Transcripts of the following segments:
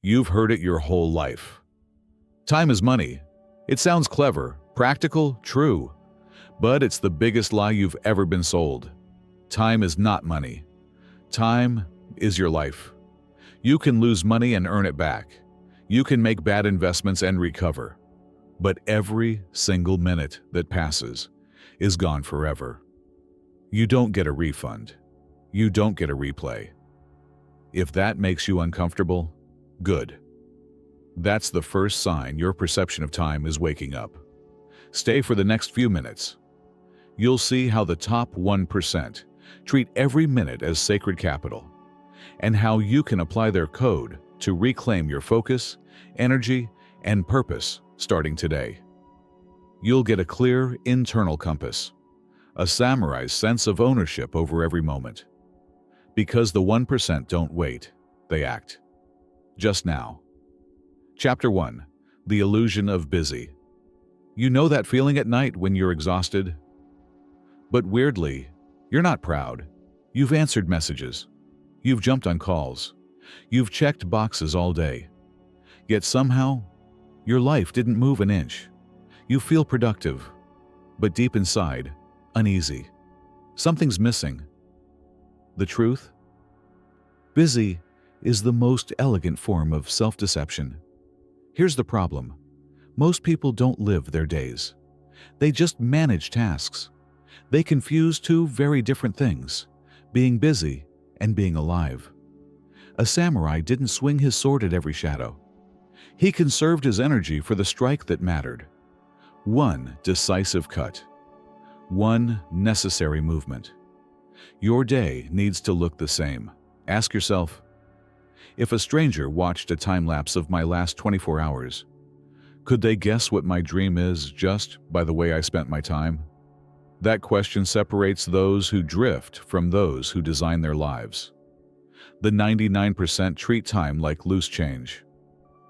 You've heard it your whole life. Time is money. It sounds clever, practical, true, but it's the biggest lie you've ever been sold. Time is not money. Time is your life. You can lose money and earn it back. You can make bad investments and recover. But every single minute that passes is gone forever. You don't get a refund. You don't get a replay. If that makes you uncomfortable, good. That's the first sign your perception of time is waking up. Stay for the next few minutes. You'll see how the top 1% treat every minute as sacred capital, and how you can apply their code to reclaim your focus, energy, and purpose starting today. You'll get a clear internal compass, a samurai's sense of ownership over every moment. Because the 1% don't wait, they act. Just now. Chapter 1. The Illusion of Busy. You know that feeling at night when you're exhausted? But weirdly, you're not proud. You've answered messages. You've jumped on calls. You've checked boxes all day. Yet somehow, your life didn't move an inch. You feel productive, but deep inside, uneasy. Something's missing. The truth? Busy is the most elegant form of self-deception. Here's the problem. Most people don't live their days. They just manage tasks. They confuse two very different things, being busy and being alive. A samurai didn't swing his sword at every shadow. He conserved his energy for the strike that mattered. One decisive cut. One necessary movement. Your day needs to look the same. Ask yourself, if a stranger watched a time-lapse of my last 24 hours, could they guess what my dream is just by the way I spent my time? That question separates those who drift from those who design their lives. The 99% treat time like loose change,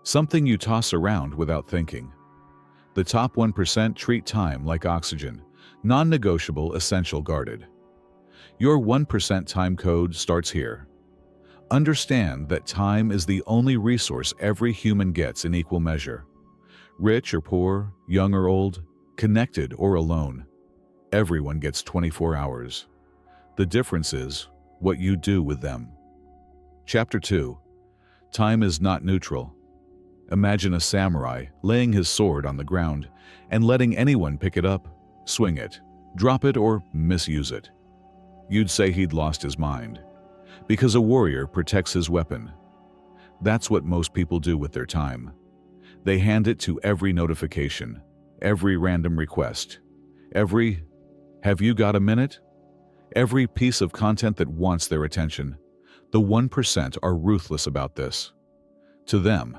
something you toss around without thinking. The top 1% treat time like oxygen, non-negotiable, essential, guarded. Your 1% time code starts here. Understand that time is the only resource every human gets in equal measure. Rich or poor, young or old, connected or alone. Everyone gets 24 hours. The difference is what you do with them. Chapter 2. Time is not neutral. Imagine a samurai laying his sword on the ground and letting anyone pick it up, swing it, drop it, or misuse it. You'd say he'd lost his mind, because a warrior protects his weapon. That's what most people do with their time. They hand it to every notification, every random request, every "have you got a minute?" every piece of content that wants their attention. The 1% are ruthless about this. To them,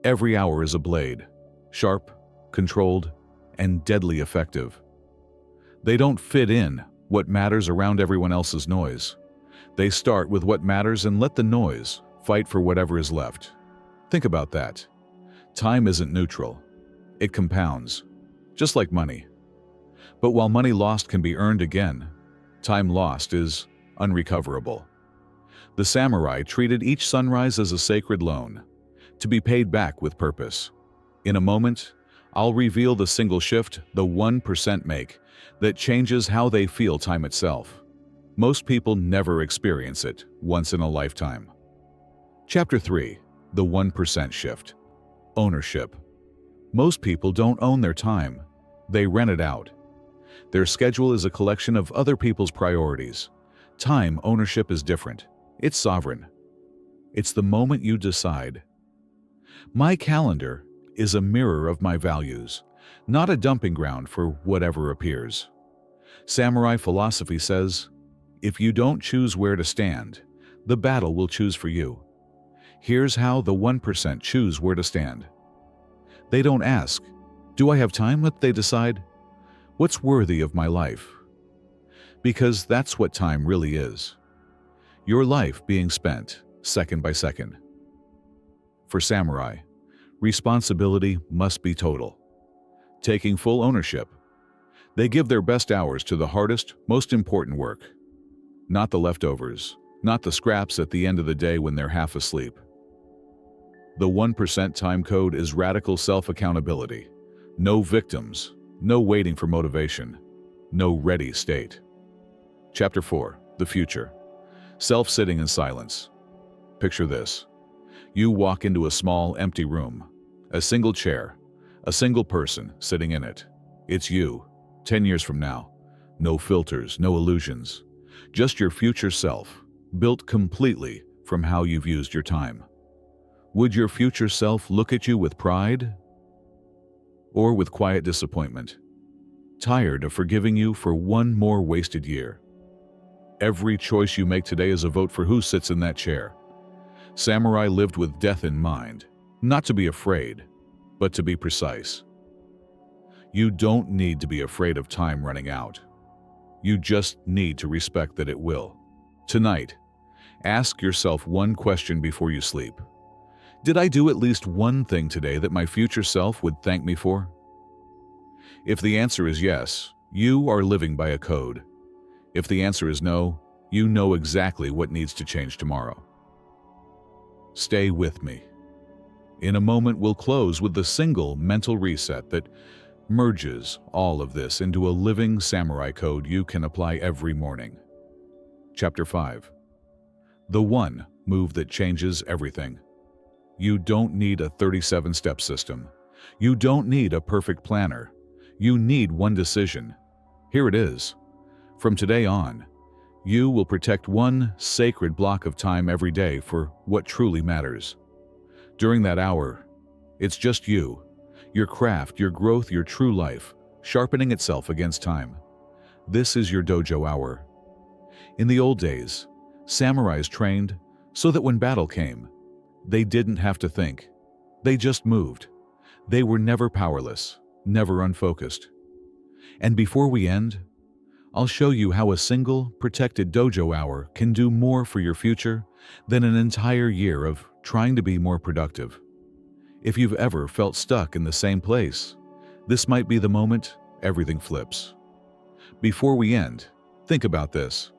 every hour is a blade, sharp, controlled, and deadly effective. They don't fit in what matters around everyone else's noise. They start with what matters and let the noise fight for whatever is left. Think about that. Time isn't neutral. It compounds, just like money. But while money lost can be earned again, time lost is unrecoverable. The samurai treated each sunrise as a sacred loan, to be paid back with purpose. In a moment, I'll reveal the single shift the 1% make that changes how they feel time itself. Most people never experience it once in a lifetime. Chapter 3. The 1% shift. Ownership. Most people don't own their time. They rent it out. Their schedule is a collection of other people's priorities. Time ownership is different. It's sovereign. It's the moment you decide. My calendar is a mirror of my values, not a dumping ground for whatever appears. Samurai philosophy says, if you don't choose where to stand, the battle will choose for you. Here's how the 1% choose where to stand. They don't ask, do I have time? But they decide, what's worthy of my life? Because that's what time really is. Your life being spent second by second. For samurai, responsibility must be total, taking full ownership. They give their best hours to the hardest, most important work. Not the leftovers, not the scraps at the end of the day when they're half asleep. The 1% time code is radical self-accountability. No victims, no waiting for motivation, no ready state. Chapter 4. The Future. Self-sitting in silence. Picture this. You walk into a small, empty room. A single chair. A single person sitting in it. It's you, 10 years from now. No filters, no illusions. Just your future self, built completely from how you've used your time. Would your future self look at you with pride? Or with quiet disappointment? Tired of forgiving you for one more wasted year? Every choice you make today is a vote for who sits in that chair. Samurai lived with death in mind, not to be afraid, but to be precise. You don't need to be afraid of time running out. You just need to respect that it will. Tonight, ask yourself one question before you sleep. Did I do at least one thing today that my future self would thank me for? If the answer is yes, you are living by a code. If the answer is no, you know exactly what needs to change tomorrow. Stay with me. In a moment, we'll close with the single mental reset that merges all of this into a living samurai code you can apply every morning. Chapter 5. The one move that changes everything. You don't need a 37-step system. You don't need a perfect planner. You need one decision. Here it is. From today on, you will protect one sacred block of time every day for what truly matters. During that hour, it's just you, your craft, your growth, your true life, sharpening itself against time. This is your dojo hour. In the old days, samurais trained so that when battle came, they didn't have to think. They just moved. They were never powerless, never unfocused. And before we end, I'll show you how a single, protected dojo hour can do more for your future than an entire year of trying to be more productive. If you've ever felt stuck in the same place, this might be the moment everything flips. Before we end, think about this.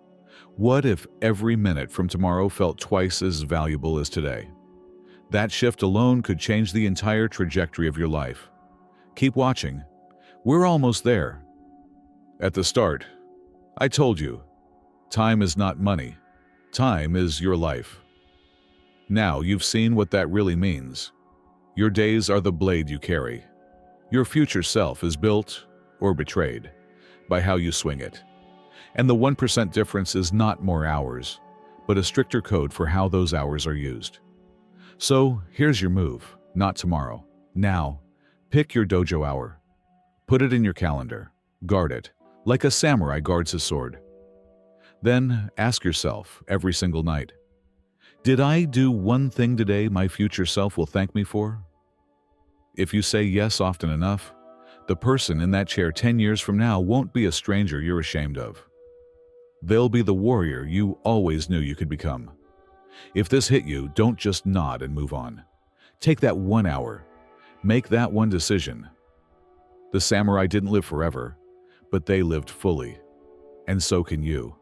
What if every minute from tomorrow felt twice as valuable as today? That shift alone could change the entire trajectory of your life. Keep watching. We're almost there. At the start, I told you, time is not money. Time is your life. Now you've seen what that really means. Your days are the blade you carry. Your future self is built, or betrayed, by how you swing it. And the 1% difference is not more hours, but a stricter code for how those hours are used. So here's your move, not tomorrow. Now, pick your dojo hour. Put it in your calendar. Guard it, like a samurai guards his sword. Then ask yourself every single night, did I do one thing today my future self will thank me for? If you say yes often enough, the person in that chair 10 years from now won't be a stranger you're ashamed of. They'll be the warrior you always knew you could become. If this hit you, don't just nod and move on. Take that 1 hour. Make that one decision. The samurai didn't live forever, but they lived fully. And so can you.